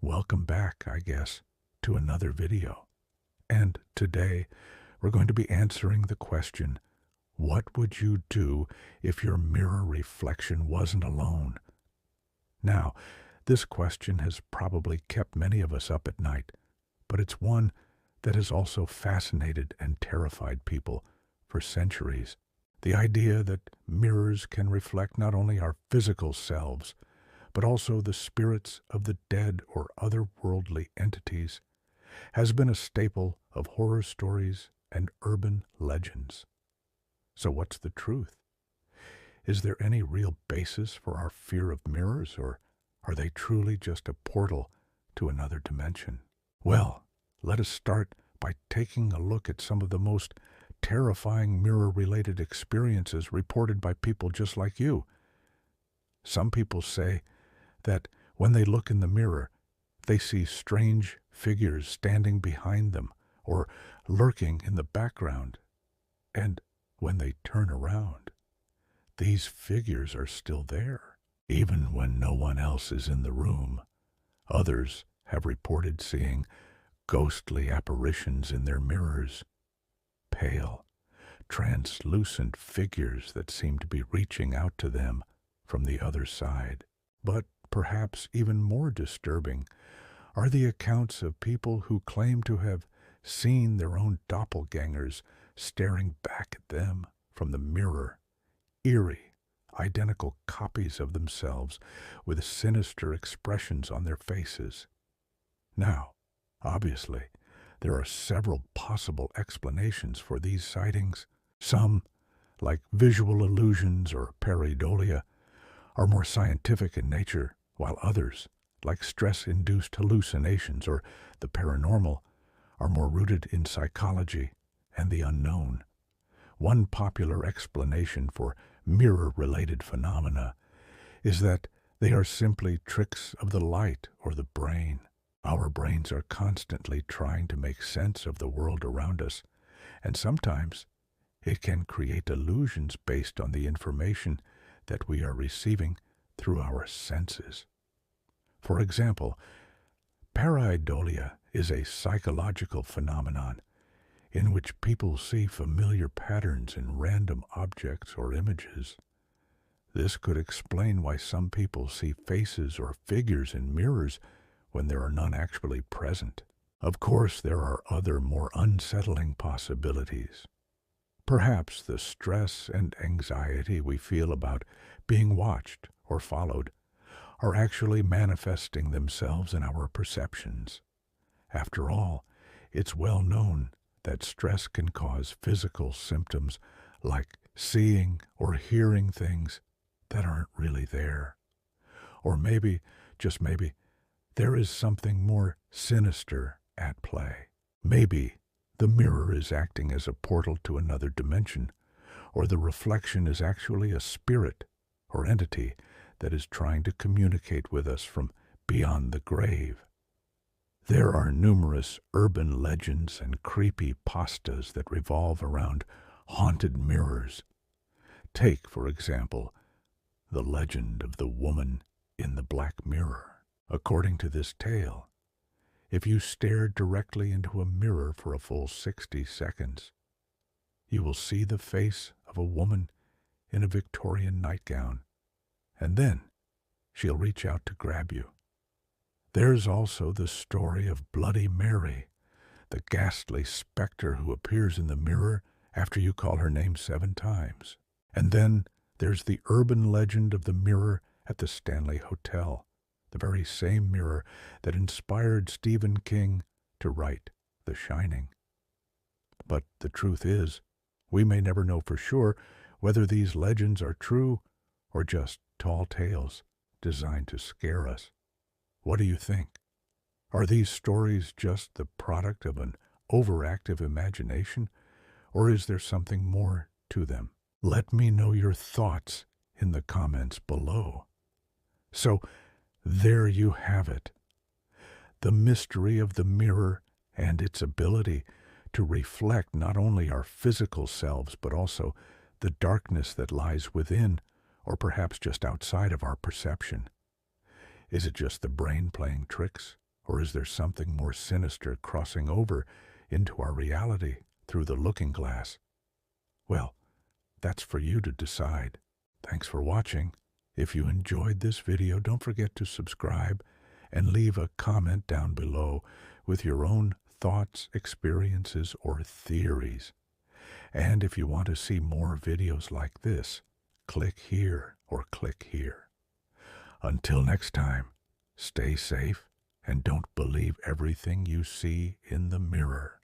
Welcome back, I guess, to another video. And today, we're going to be answering the question, what would you do if your mirror reflection wasn't alone? Now, this question has probably kept many of us up at night, but it's one that has also fascinated and terrified people for centuries. The idea that mirrors can reflect not only our physical selves, but also the spirits of the dead or otherworldly entities, has been a staple of horror stories and urban legends. So what's the truth? Is there any real basis for our fear of mirrors, or are they truly just a portal to another dimension? Well, let us start by taking a look at some of the most terrifying mirror-related experiences reported by people just like you. Some people say that when they look in the mirror, they see strange figures standing behind them or lurking in the background. And when they turn around, these figures are still there, even when no one else is in the room. Others have reported seeing ghostly apparitions in their mirrors, pale, translucent figures that seem to be reaching out to them from the other side. But perhaps even more disturbing are the accounts of people who claim to have seen their own doppelgangers staring back at them from the mirror, eerie, identical copies of themselves with sinister expressions on their faces. Now, obviously, there are several possible explanations for these sightings. Some, like visual illusions or pareidolia, are more scientific in nature, while others, like stress-induced hallucinations or the paranormal, are more rooted in psychology and the unknown. One popular explanation for mirror-related phenomena is that they are simply tricks of the light or the brain. Our brains are constantly trying to make sense of the world around us, and sometimes it can create illusions based on the information that we are receiving through our senses. For example, pareidolia is a psychological phenomenon in which people see familiar patterns in random objects or images. This could explain why some people see faces or figures in mirrors when there are none actually present. Of course, there are other more unsettling possibilities. Perhaps the stress and anxiety we feel about being watched or followed are actually manifesting themselves in our perceptions. After all, it's well known that stress can cause physical symptoms like seeing or hearing things that aren't really there. Or maybe, just maybe, there is something more sinister at play. Maybe the mirror is acting as a portal to another dimension, or the reflection is actually a spirit or entity that is trying to communicate with us from beyond the grave. There are numerous urban legends and creepy pastas that revolve around haunted mirrors. Take, for example, the legend of the woman in the black mirror. According to this tale, if you stare directly into a mirror for a full 60 seconds, you will see the face of a woman in a Victorian nightgown, and then she'll reach out to grab you. There's also the story of Bloody Mary, the ghastly specter who appears in the mirror after you call her name 7 times. And then there's the urban legend of the mirror at the Stanley Hotel, the very same mirror that inspired Stephen King to write The Shining. But the truth is, we may never know for sure whether these legends are true or just tall tales designed to scare us. What do you think? Are these stories just the product of an overactive imagination, or is there something more to them? Let me know your thoughts in the comments below. So, there you have it. The mystery of the mirror and its ability to reflect not only our physical selves, but also the darkness that lies within, or perhaps just outside of our perception. Is it just the brain playing tricks? Or is there something more sinister crossing over into our reality through the looking glass? Well, that's for you to decide. Thanks for watching. If you enjoyed this video, don't forget to subscribe and leave a comment down below with your own thoughts, experiences, or theories. And if you want to see more videos like this, click here or click here. Until next time, stay safe and don't believe everything you see in the mirror.